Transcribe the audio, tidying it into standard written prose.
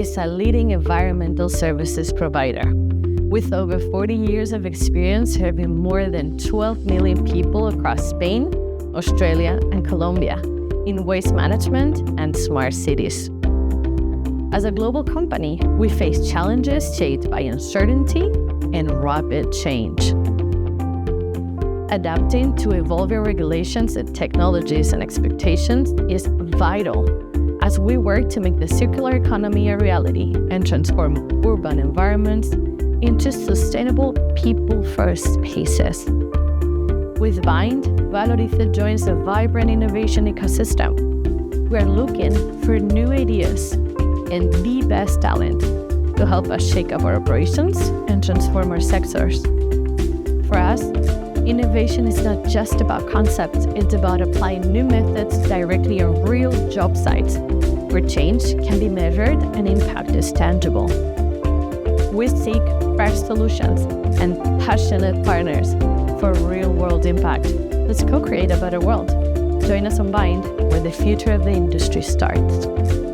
is a leading environmental services provider with over 40 years of experience serving more than 12 million people across Spain, Australia, and Colombia in waste management and smart cities. As a global company, we face challenges shaped by uncertainty and rapid change. Adapting to evolving regulations and technologies and expectations is vital as we work to make the circular economy a reality and transform urban environments into sustainable people-first spaces. With Bind, Valoriza joins a vibrant innovation ecosystem. We're looking for new ideas and the best talent to help us shake up our operations and transform our sectors. For us, innovation is not just about concepts, it's about applying new methods directly on real job sites where change can be measured and impact is tangible. We seek fresh solutions and passionate partners for real-world impact. Let's co-create a better world. Join us on Bind, where the future of the industry starts.